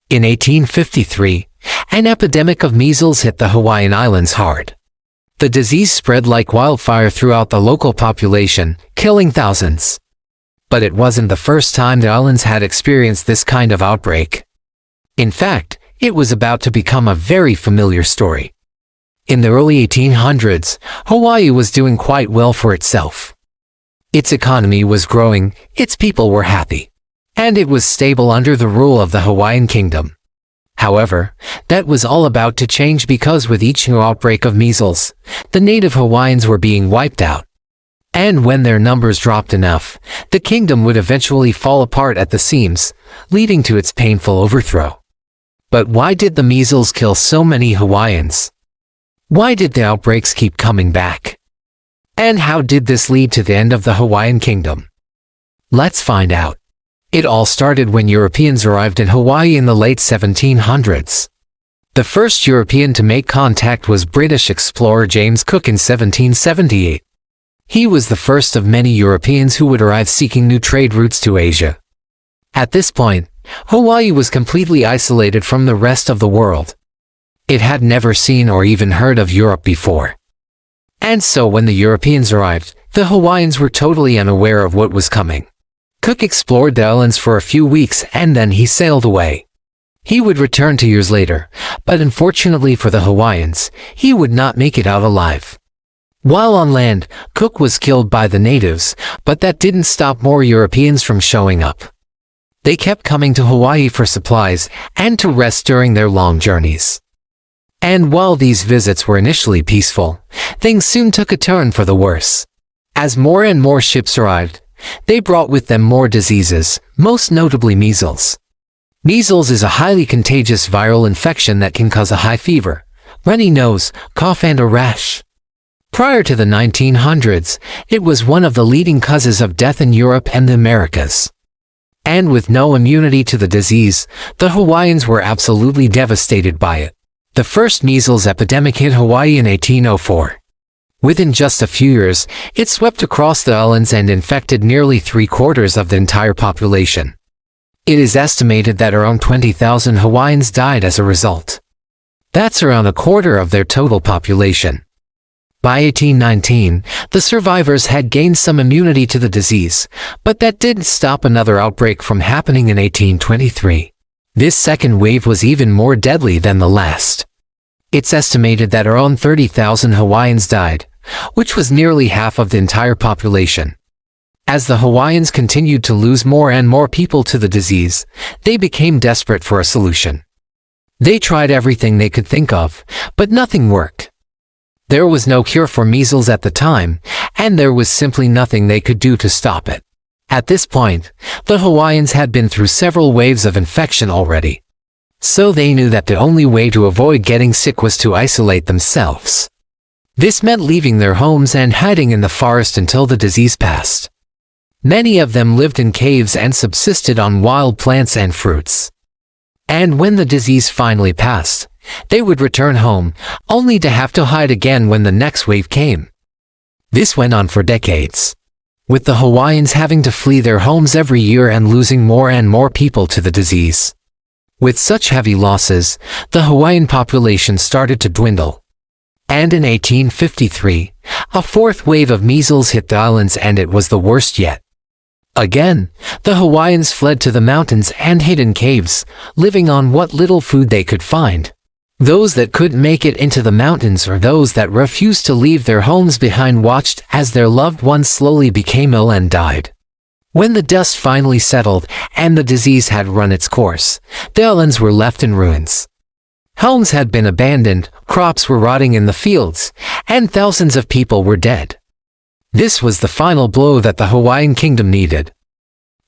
In 1853, an epidemic of measles hit the Hawaiian Islands hard. The disease spread like wildfire throughout the local population, killing thousands. But it wasn't the first time the islands had experienced this kind of outbreak. In fact, it was about to become a very familiar story. In the early 1800s, Hawaii was doing quite well for itself. Its economy was growing, its people were happy, and it was stable under the rule of the Hawaiian Kingdom. However, that was all about to change because with each new outbreak of measles, the native Hawaiians were being wiped out. And when their numbers dropped enough, the kingdom would eventually fall apart at the seams, leading to its painful overthrow. But why did the measles kill so many Hawaiians? Why did the outbreaks keep coming back? And how did this lead to the end of the Hawaiian Kingdom? Let's find out. It all started when Europeans arrived in Hawaii in the late 1700s. The first European to make contact was British explorer James Cook in 1778. He was the first of many Europeans who would arrive seeking new trade routes to Asia. At this point, Hawaii was completely isolated from the rest of the world. It had never seen or even heard of Europe before. And so when the Europeans arrived, the Hawaiians were totally unaware of what was coming. Cook explored the islands for a few weeks and then he sailed away. He would return 2 years later, but unfortunately for the Hawaiians, he would not make it out alive. While on land, Cook was killed by the natives, but that didn't stop more Europeans from showing up. They kept coming to Hawaii for supplies and to rest during their long journeys. And while these visits were initially peaceful, things soon took a turn for the worse. As more and more ships arrived, they brought with them more diseases, most notably measles. Measles is a highly contagious viral infection that can cause a high fever, runny nose, cough and a rash. Prior to the 1900s, it was one of the leading causes of death in Europe and the Americas. And with no immunity to the disease, the Hawaiians were absolutely devastated by it. The first measles epidemic hit Hawaii in 1804. Within just a few years, it swept across the islands and infected nearly 3/4 of the entire population. It is estimated that around 20,000 Hawaiians died as a result. That's around 1/4 of their total population. By 1819, the survivors had gained some immunity to the disease, but that didn't stop another outbreak from happening in 1823. This second wave was even more deadly than the last. It's estimated that around 30,000 Hawaiians died, which was nearly half of the entire population. As the Hawaiians continued to lose more and more people to the disease, they became desperate for a solution. They tried everything they could think of, but nothing worked. There was no cure for measles at the time, and there was simply nothing they could do to stop it. At this point, the Hawaiians had been through several waves of infection already. So they knew that the only way to avoid getting sick was to isolate themselves. This meant leaving their homes and hiding in the forest until the disease passed. Many of them lived in caves and subsisted on wild plants and fruits. And when the disease finally passed, they would return home, only to have to hide again when the next wave came. This went on for decades, with the Hawaiians having to flee their homes every year and losing more and more people to the disease. With such heavy losses, the Hawaiian population started to dwindle. And in 1853, a fourth wave of measles hit the islands and it was the worst yet. Again, the Hawaiians fled to the mountains and hid in caves, living on what little food they could find. Those that couldn't make it into the mountains or those that refused to leave their homes behind watched as their loved ones slowly became ill and died. When the dust finally settled and the disease had run its course, the islands were left in ruins. Homes had been abandoned, crops were rotting in the fields, and thousands of people were dead. This was the final blow that the Hawaiian Kingdom needed.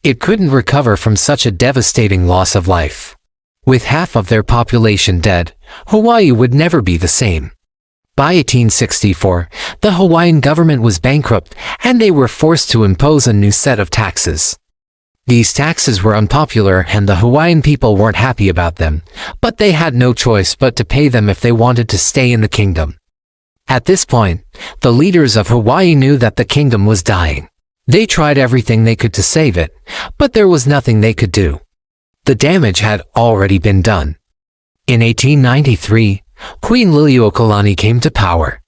It couldn't recover from such a devastating loss of life. With half of their population dead, Hawaii would never be the same. By 1864, the Hawaiian government was bankrupt and they were forced to impose a new set of taxes. These taxes were unpopular and the Hawaiian people weren't happy about them, but they had no choice but to pay them if they wanted to stay in the kingdom. At this point, the leaders of Hawaii knew that the kingdom was dying. They tried everything they could to save it, but there was nothing they could do. The damage had already been done. In 1893, Queen Liliuokalani came to power.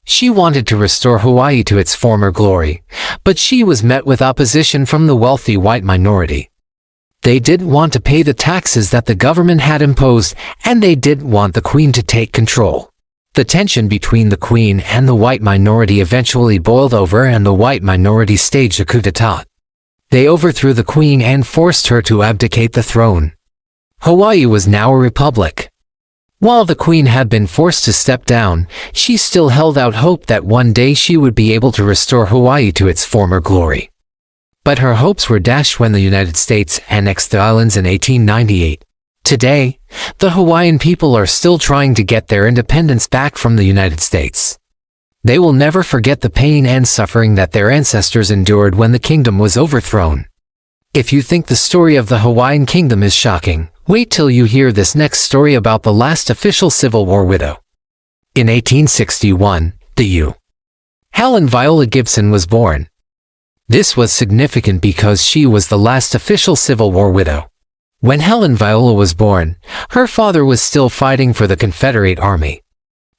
She wanted to restore Hawaii to its former glory, but she was met with opposition from the wealthy white minority. They didn't want to pay the taxes that the government had imposed, and they didn't want the Queen to take control. The tension between the Queen and the white minority eventually boiled over, and the white minority staged a coup d'etat. They overthrew the Queen and forced her to abdicate the throne. Hawaii was now a republic. While the Queen had been forced to step down, she still held out hope that one day she would be able to restore Hawaii to its former glory. But her hopes were dashed when the United States annexed the islands in 1898. Today, the Hawaiian people are still trying to get their independence back from the United States. They will never forget the pain and suffering that their ancestors endured when the kingdom was overthrown. If you think the story of the Hawaiian Kingdom is shocking, wait till you hear this next story about the last official Civil War widow. In 1861, the U. Helen Viola Gibson was born. This was significant because she was the last official Civil War widow. When Helen Viola was born, her father was still fighting for the Confederate Army.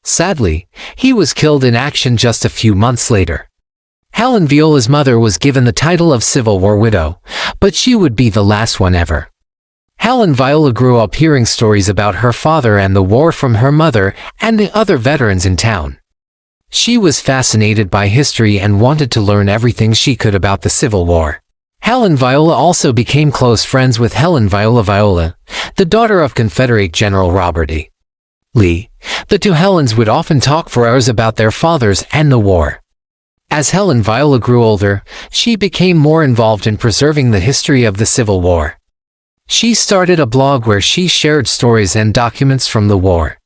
Sadly, he was killed in action just a few months later. Helen Viola's mother was given the title of Civil War widow, but she would be the last one ever. Helen Viola grew up hearing stories about her father and the war from her mother and the other veterans in town. She was fascinated by history and wanted to learn everything she could about the Civil War. Helen Viola also became close friends with Helen Viola, the daughter of Confederate General Robert E. Lee. The two Helens would often talk for hours about their fathers and the war. As Helen Viola grew older, she became more involved in preserving the history of the Civil War. She started a blog where she shared stories and documents from the war.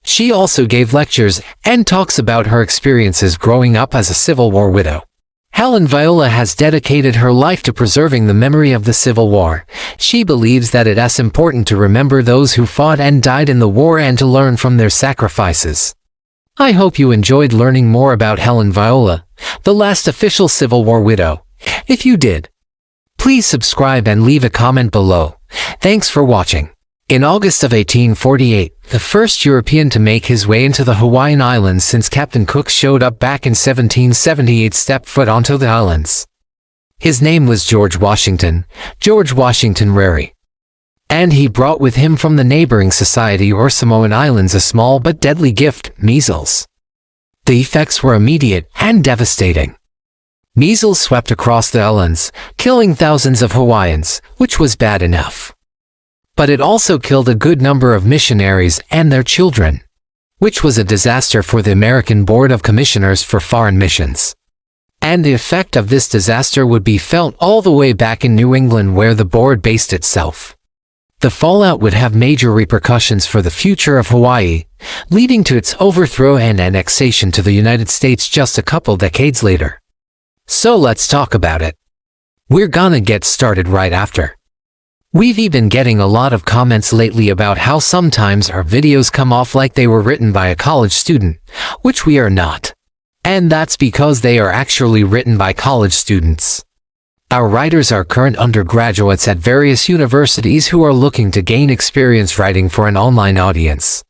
She also gave lectures and talks about her experiences growing up as a Civil War widow. Helen Viola has dedicated her life to preserving the memory of the Civil War. She believes that it is important to remember those who fought and died in the war and to learn from their sacrifices. I hope you enjoyed learning more about Helen Viola, the last official Civil War widow. If you did, please subscribe and leave a comment below. Thanks for watching. In August of 1848, the first European to make his way into the Hawaiian Islands since Captain Cook showed up back in 1778 stepped foot onto the islands. His name was George Washington Rary. And he brought with him from the neighboring Society or Samoan Islands a small but deadly gift, measles. The effects were immediate and devastating. Measles swept across the islands, killing thousands of Hawaiians, which was bad enough. But it also killed a good number of missionaries and their children, which was a disaster for the American Board of Commissioners for Foreign Missions. And the effect of this disaster would be felt all the way back in New England where the board based itself. The fallout would have major repercussions for the future of Hawaii, leading to its overthrow and annexation to the United States just a couple decades later. So let's talk about it. We're gonna get started right after. We've been getting a lot of comments lately about how sometimes our videos come off like they were written by a college student, which we are not. And that's because they are actually written by college students. Our writers are current undergraduates at various universities who are looking to gain experience writing for an online audience.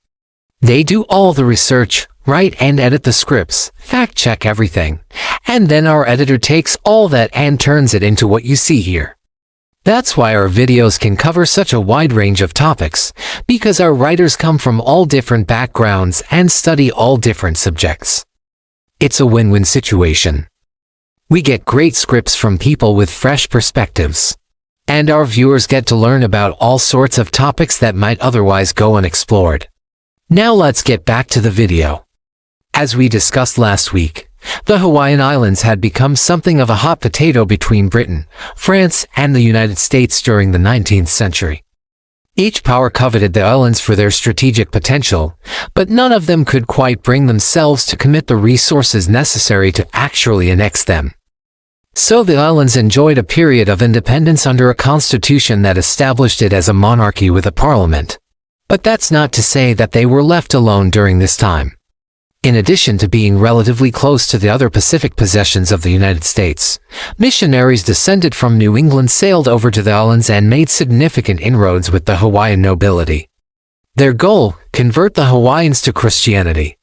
They do all the research, write and edit the scripts, fact-check everything, and then our editor takes all that and turns it into what you see here. That's why our videos can cover such a wide range of topics, because our writers come from all different backgrounds and study all different subjects. It's a win-win situation. We get great scripts from people with fresh perspectives. And our viewers get to learn about all sorts of topics that might otherwise go unexplored. Now let's get back to the video. As we discussed last week, the Hawaiian Islands had become something of a hot potato between Britain, France, and the United States during the 19th century. Each power coveted the islands for their strategic potential, but none of them could quite bring themselves to commit the resources necessary to actually annex them. So the islands enjoyed a period of independence under a constitution that established it as a monarchy with a parliament. But that's not to say that they were left alone during this time. In addition to being relatively close to the other Pacific possessions of the United States, missionaries descended from New England sailed over to the islands and made significant inroads with the Hawaiian nobility. Their goal: convert the Hawaiians to Christianity.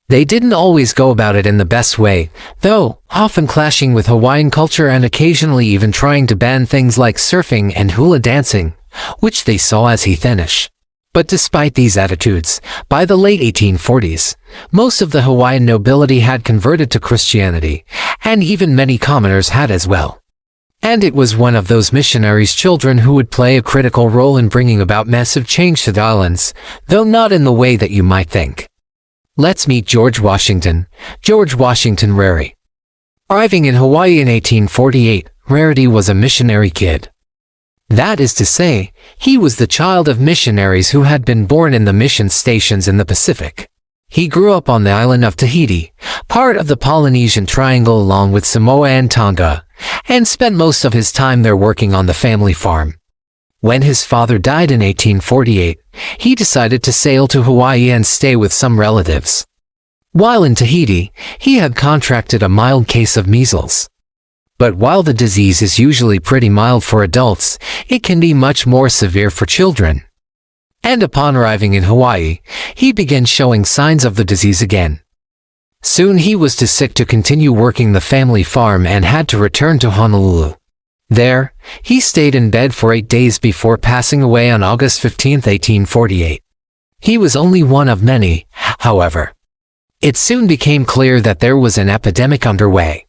They didn't always go about it in the best way, though, often clashing with Hawaiian culture and occasionally even trying to ban things like surfing and hula dancing, which they saw as heathenish. But despite these attitudes, by the late 1840s, most of the Hawaiian nobility had converted to Christianity, and even many commoners had as well. And it was one of those missionaries' children who would play a critical role in bringing about massive change to the islands, though not in the way that you might think. Let's meet George Washington. George Washington Rarity. Arriving in Hawaii in 1848, Rarity was a missionary kid. That is to say, he was the child of missionaries who had been born in the mission stations in the Pacific. He grew up on the island of Tahiti, part of the Polynesian Triangle along with Samoa and Tonga, and spent most of his time there working on the family farm. When his father died in 1848, he decided to sail to Hawaii and stay with some relatives. While in Tahiti, he had contracted a mild case of measles. But while the disease is usually pretty mild for adults, it can be much more severe for children. And upon arriving in Hawaii, he began showing signs of the disease again. Soon he was too sick to continue working the family farm and had to return to Honolulu. There, he stayed in bed for 8 days before passing away on August 15, 1848. He was only one of many, however. It soon became clear that there was an epidemic underway.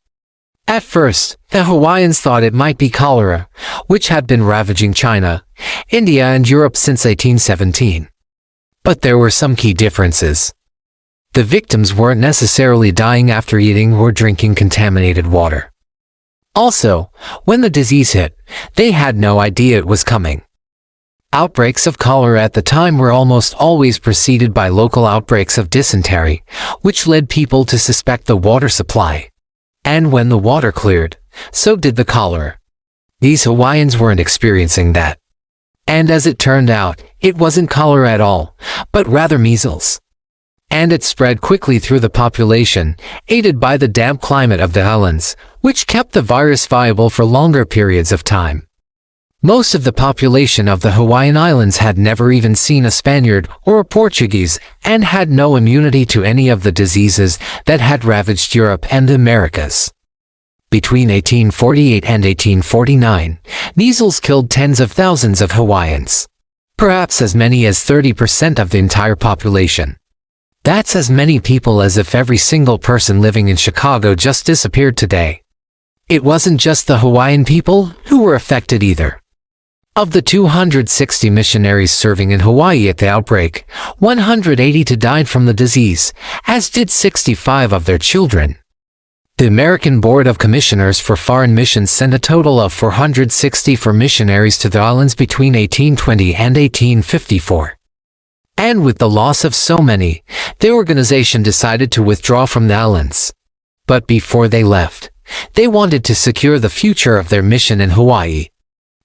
At first, the Hawaiians thought it might be cholera, which had been ravaging China, India and Europe since 1817. But there were some key differences. The victims weren't necessarily dying after eating or drinking contaminated water. Also, when the disease hit, they had no idea it was coming. Outbreaks of cholera at the time were almost always preceded by local outbreaks of dysentery, which led people to suspect the water supply. And when the water cleared, so did the cholera. These Hawaiians weren't experiencing that. And as it turned out, it wasn't cholera at all, but rather measles. And it spread quickly through the population, aided by the damp climate of the islands, which kept the virus viable for longer periods of time. Most of the population of the Hawaiian Islands had never even seen a Spaniard or a Portuguese and had no immunity to any of the diseases that had ravaged Europe and the Americas. Between 1848 and 1849, measles killed tens of thousands of Hawaiians. Perhaps as many as 30% of the entire population. That's as many people as if every single person living in Chicago just disappeared today. It wasn't just the Hawaiian people who were affected either. Of the 260 missionaries serving in Hawaii at the outbreak, 182 died from the disease, as did 65 of their children. The American Board of Commissioners for Foreign Missions sent a total of 464 missionaries to the islands between 1820 and 1854. And with the loss of so many, the organization decided to withdraw from the islands. But before they left, they wanted to secure the future of their mission in Hawaii.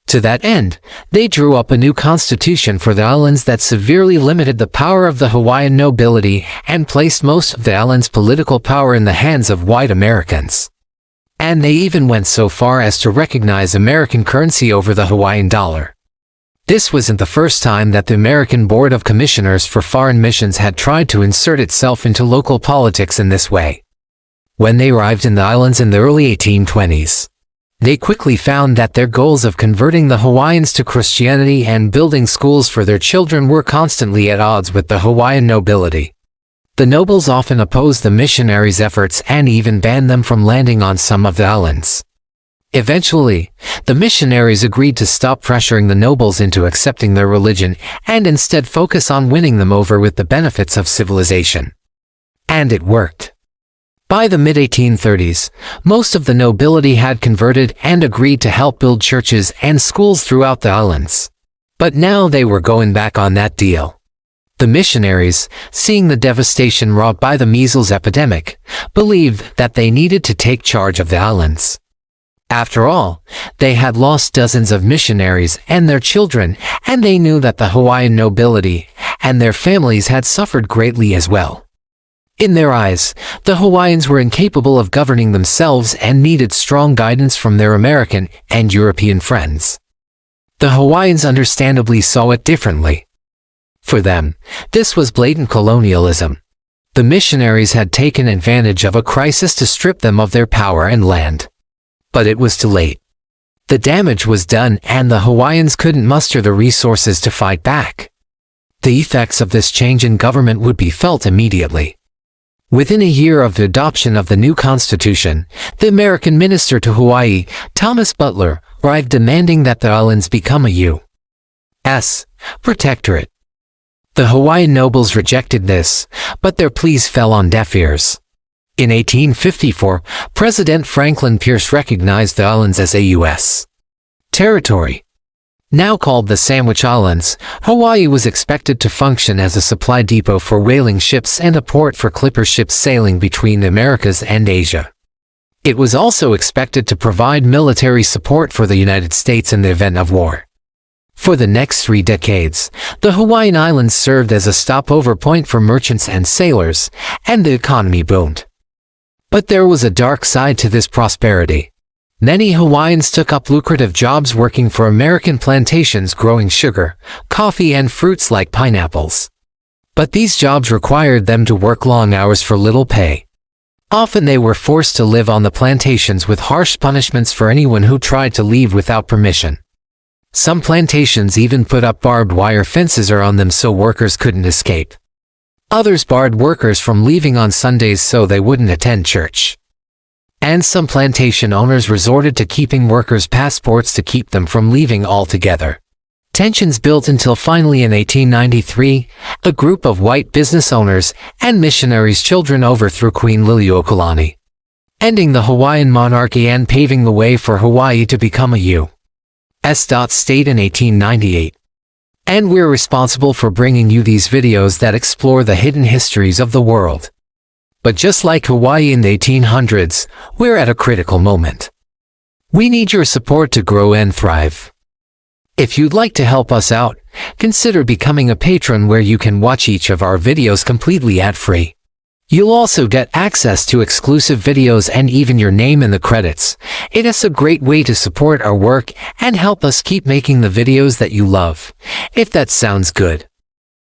To that end, they drew up a new constitution for the islands that severely limited the power of the Hawaiian nobility and placed most of the island's political power in the hands of white Americans. And they even went so far as to recognize American currency over the Hawaiian dollar. This wasn't the first time that the American Board of Commissioners for Foreign Missions had tried to insert itself into local politics in this way. When they arrived in the islands in the early 1820s, they quickly found that their goals of converting the Hawaiians to Christianity and building schools for their children were constantly at odds with the Hawaiian nobility. The nobles often opposed the missionaries' efforts and even banned them from landing on some of the islands. Eventually, the missionaries agreed to stop pressuring the nobles into accepting their religion and instead focus on winning them over with the benefits of civilization. And it worked. By the mid-1830s, most of the nobility had converted and agreed to help build churches and schools throughout the islands. But now they were going back on that deal. The missionaries, seeing the devastation wrought by the measles epidemic, believed that they needed to take charge of the islands. After all, they had lost dozens of missionaries and their children, and they knew that the Hawaiian nobility and their families had suffered greatly as well. In their eyes, the Hawaiians were incapable of governing themselves and needed strong guidance from their American and European friends. The Hawaiians understandably saw it differently. For them, this was blatant colonialism. The missionaries had taken advantage of a crisis to strip them of their power and land. But it was too late. The damage was done and the Hawaiians couldn't muster the resources to fight back. The effects of this change in government would be felt immediately. Within a year of the adoption of the new constitution, the American minister to Hawaii, Thomas Butler, arrived demanding that the islands become a U.S. protectorate. The Hawaiian nobles rejected this, but their pleas fell on deaf ears. In 1854, President Franklin Pierce recognized the islands as a U.S. territory. Now called the Sandwich Islands, Hawaii was expected to function as a supply depot for whaling ships and a port for clipper ships sailing between the Americas and Asia. It was also expected to provide military support for the United States in the event of war. For the next 3 decades, the Hawaiian Islands served as a stopover point for merchants and sailors, and the economy boomed. But there was a dark side to this prosperity. Many Hawaiians took up lucrative jobs working for American plantations growing sugar, coffee and fruits like pineapples. But these jobs required them to work long hours for little pay. Often they were forced to live on the plantations with harsh punishments for anyone who tried to leave without permission. Some plantations even put up barbed wire fences around them so workers couldn't escape. Others barred workers from leaving on Sundays so they wouldn't attend church. And some plantation owners resorted to keeping workers' passports to keep them from leaving altogether. Tensions built until finally in 1893, a group of white business owners and missionaries' children overthrew Queen Liliuokalani, ending the Hawaiian monarchy and paving the way for Hawaii to become a U.S. state in 1898. And we're responsible for bringing you these videos that explore the hidden histories of the world. But just like Hawaii in the 1800s, we're at a critical moment. We need your support to grow and thrive. If you'd like to help us out, consider becoming a patron where you can watch each of our videos completely ad-free. You'll also get access to exclusive videos and even your name in the credits. It is a great way to support our work and help us keep making the videos that you love. If that sounds good,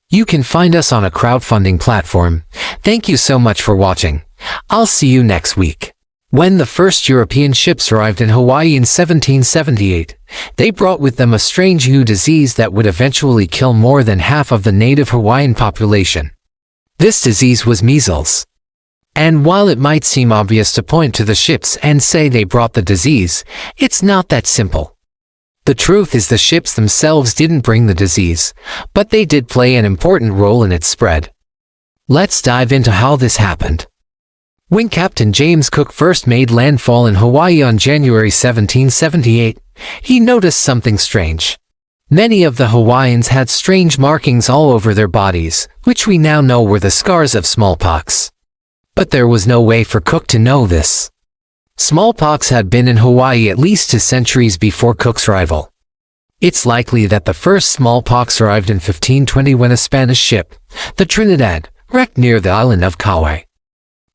you can find us on a crowdfunding platform. Thank you so much for watching. I'll see you next week. When the first European ships arrived in Hawaii in 1778, they brought with them a strange new disease that would eventually kill more than half of the native Hawaiian population. This disease was measles. And while it might seem obvious to point to the ships and say they brought the disease, it's not that simple. The truth is the ships themselves didn't bring the disease, but they did play an important role in its spread. Let's dive into how this happened. When Captain James Cook first made landfall in Hawaii on January 1778, he noticed something strange. Many of the Hawaiians had strange markings all over their bodies, which we now know were the scars of smallpox. But there was no way for Cook to know this. Smallpox had been in Hawaii at least 2 centuries before Cook's arrival. It's likely that the first smallpox arrived in 1520 when a Spanish ship, the Trinidad, wrecked near the island of Kauai.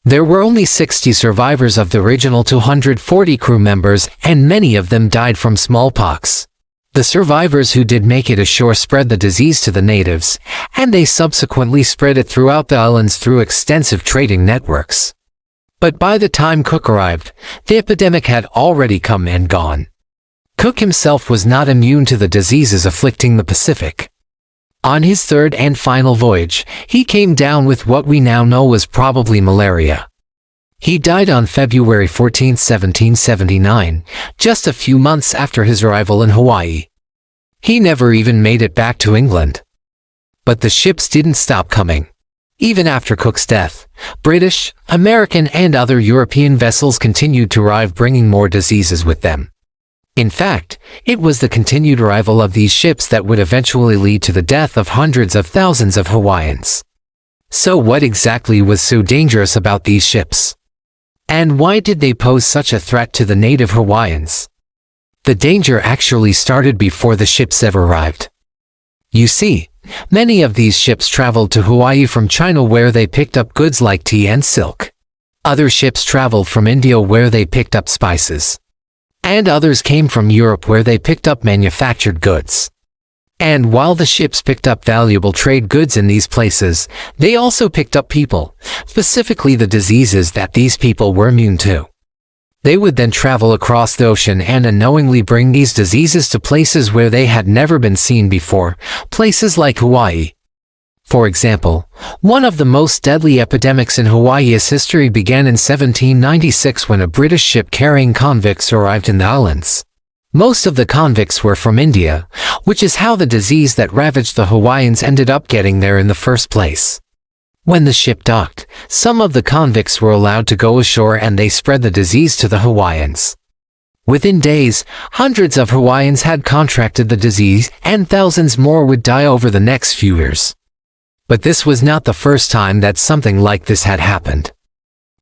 There were only 60 survivors of the original 240 crew members, and many of them died from smallpox. The survivors who did make it ashore spread the disease to the natives, and they subsequently spread it throughout the islands through extensive trading networks. But by the time Cook arrived, the epidemic had already come and gone. Cook himself was not immune to the diseases afflicting the Pacific. On his 3rd and final voyage, he came down with what we now know was probably malaria. He died on February 14, 1779, just a few months after his arrival in Hawaii. He never even made it back to England. But the ships didn't stop coming. Even after Cook's death, British, American, and other European vessels continued to arrive, bringing more diseases with them. In fact, it was the continued arrival of these ships that would eventually lead to the death of hundreds of thousands of Hawaiians. So what exactly was so dangerous about these ships? And why did they pose such a threat to the native Hawaiians? The danger actually started before the ships ever arrived. You see, Many of these ships traveled to Hawaii from China where they picked up goods like tea and silk. Other ships traveled from India where they picked up spices. And others came from Europe where they picked up manufactured goods. And while the ships picked up valuable trade goods in these places, they also picked up people, specifically the diseases that these people were immune to. They would then travel across the ocean and unknowingly bring these diseases to places where they had never been seen before, places like Hawaii. For example, one of the most deadly epidemics in Hawaii's history began in 1796 when a British ship carrying convicts arrived in the islands. Most of the convicts were from India, which is how the disease that ravaged the Hawaiians ended up getting there in the first place. When the ship docked, some of the convicts were allowed to go ashore and they spread the disease to the Hawaiians. Within days, hundreds of Hawaiians had contracted the disease and thousands more would die over the next few years. But this was not the first time that something like this had happened.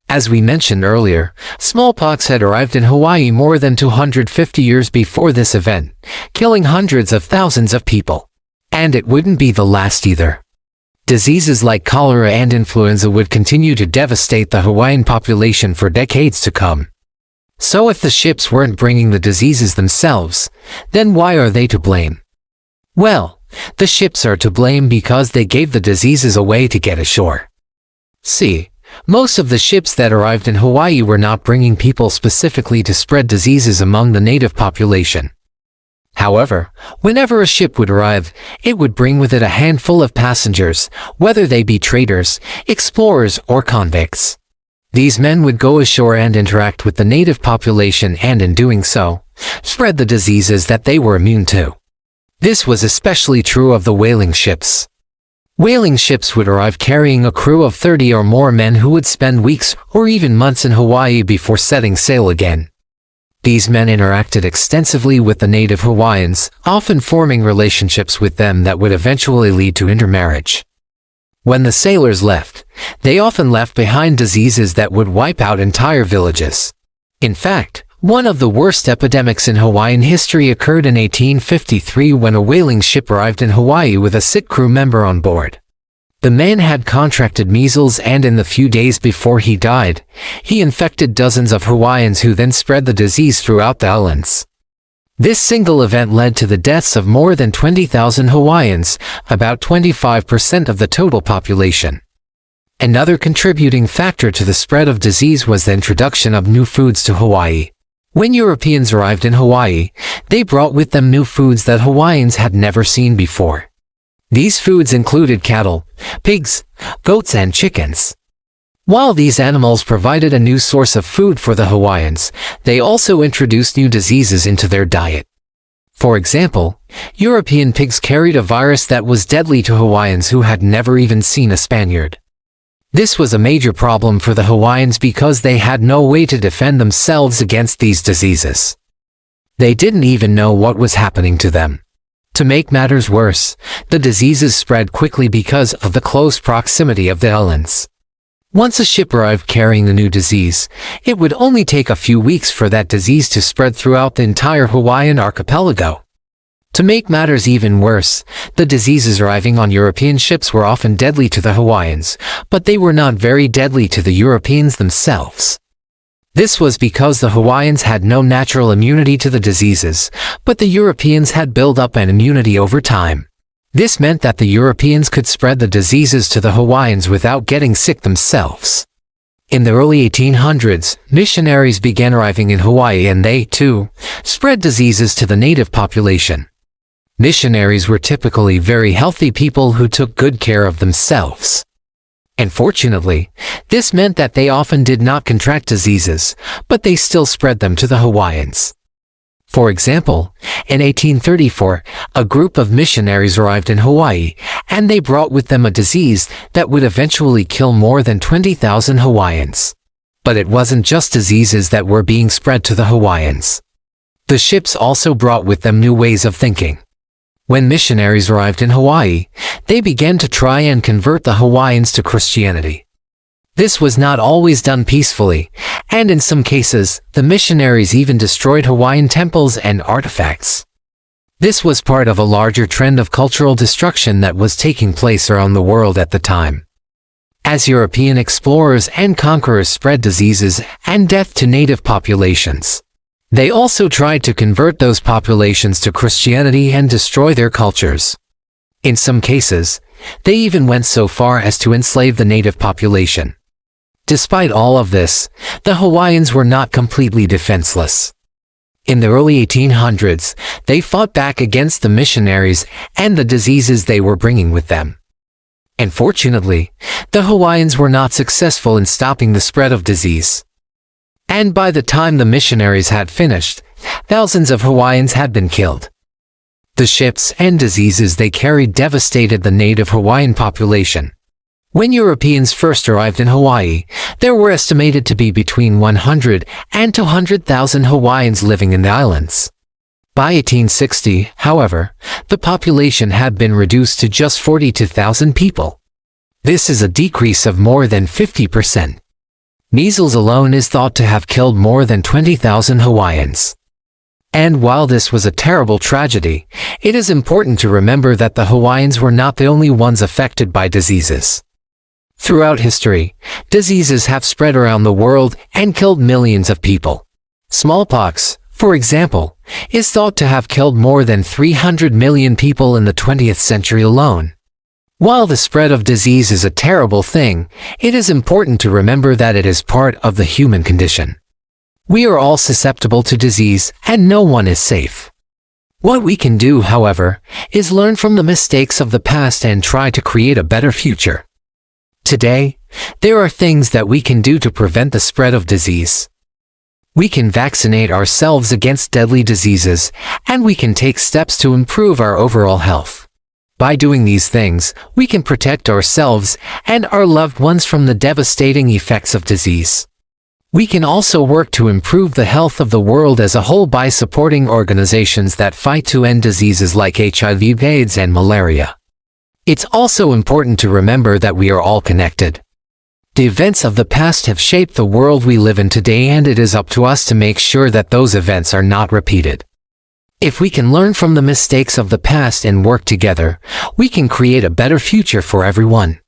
As we mentioned earlier, smallpox had arrived in Hawaii more than 250 years before this event, killing hundreds of thousands of people. And it wouldn't be the last either. Diseases like cholera and influenza would continue to devastate the Hawaiian population for decades to come. So if the ships weren't bringing the diseases themselves, then why are they to blame? Well, the ships are to blame because they gave the diseases away to get ashore. See, most of the ships that arrived in Hawaii were not bringing people specifically to spread diseases among the native population. However, whenever a ship would arrive, it would bring with it a handful of passengers, whether they be traders, explorers, or convicts. These men would go ashore and interact with the native population and in doing so, spread the diseases that they were immune to. This was especially true of the whaling ships. Whaling ships would arrive carrying a crew of 30 or more men who would spend weeks or even months in Hawaii before setting sail again. These men interacted extensively with the native Hawaiians, often forming relationships with them that would eventually lead to intermarriage. When the sailors left, they often left behind diseases that would wipe out entire villages. In fact, one of the worst epidemics in Hawaiian history occurred in 1853 when a whaling ship arrived in Hawaii with a sick crew member on board. The man had contracted measles and in the few days before he died, he infected dozens of Hawaiians who then spread the disease throughout the islands. This single event led to the deaths of more than 20,000 Hawaiians, about 25% of the total population. Another contributing factor to the spread of disease was the introduction of new foods to Hawaii. When Europeans arrived in Hawaii, they brought with them new foods that Hawaiians had never seen before. These foods included cattle, pigs, goats, and chickens. While these animals provided a new source of food for the Hawaiians, they also introduced new diseases into their diet. For example, European pigs carried a virus that was deadly to Hawaiians who had never even seen a Spaniard. This was a major problem for the Hawaiians because they had no way to defend themselves against these diseases. They didn't even know what was happening to them. To make matters worse, the diseases spread quickly because of the close proximity of the islands. Once a ship arrived carrying the new disease, it would only take a few weeks for that disease to spread throughout the entire Hawaiian archipelago. To make matters even worse, the diseases arriving on European ships were often deadly to the Hawaiians, but they were not very deadly to the Europeans themselves. This was because the Hawaiians had no natural immunity to the diseases, but the Europeans had built up an immunity over time. This meant that the Europeans could spread the diseases to the Hawaiians without getting sick themselves. In the early 1800s, missionaries began arriving in Hawaii and they, too, spread diseases to the native population. Missionaries were typically very healthy people who took good care of themselves. Unfortunately, this meant that they often did not contract diseases, but they still spread them to the Hawaiians. For example, in 1834, a group of missionaries arrived in Hawaii, and they brought with them a disease that would eventually kill more than 20,000 Hawaiians. But it wasn't just diseases that were being spread to the Hawaiians. The ships also brought with them new ways of thinking. When missionaries arrived in Hawaii, they began to try and convert the Hawaiians to Christianity. This was not always done peacefully, and in some cases, the missionaries even destroyed Hawaiian temples and artifacts. This was part of a larger trend of cultural destruction that was taking place around the world at the time. As European explorers and conquerors spread diseases and death to native populations, they also tried to convert those populations to Christianity and destroy their cultures. In some cases, they even went so far as to enslave the native population. Despite all of this, the Hawaiians were not completely defenseless. In the early 1800s, they fought back against the missionaries and the diseases they were bringing with them. Unfortunately, the Hawaiians were not successful in stopping the spread of disease. And by the time the missionaries had finished, thousands of Hawaiians had been killed. The ships and diseases they carried devastated the native Hawaiian population. When Europeans first arrived in Hawaii, there were estimated to be between 100 and 200,000 Hawaiians living in the islands. By 1860, however, the population had been reduced to just 42,000 people. This is a decrease of more than 50%. Measles alone is thought to have killed more than 20,000 Hawaiians. And while this was a terrible tragedy, it is important to remember that the Hawaiians were not the only ones affected by diseases. Throughout history, diseases have spread around the world and killed millions of people. Smallpox, for example, is thought to have killed more than 300 million people in the 20th century alone. While the spread of disease is a terrible thing, it is important to remember that it is part of the human condition. We are all susceptible to disease, and no one is safe. What we can do, however, is learn from the mistakes of the past and try to create a better future. Today, there are things that we can do to prevent the spread of disease. We can vaccinate ourselves against deadly diseases, and we can take steps to improve our overall health. By doing these things, we can protect ourselves and our loved ones from the devastating effects of disease. We can also work to improve the health of the world as a whole by supporting organizations that fight to end diseases like HIV, AIDS, and malaria. It's also important to remember that we are all connected. The events of the past have shaped the world we live in today, and it is up to us to make sure that those events are not repeated. If we can learn from the mistakes of the past and work together, we can create a better future for everyone.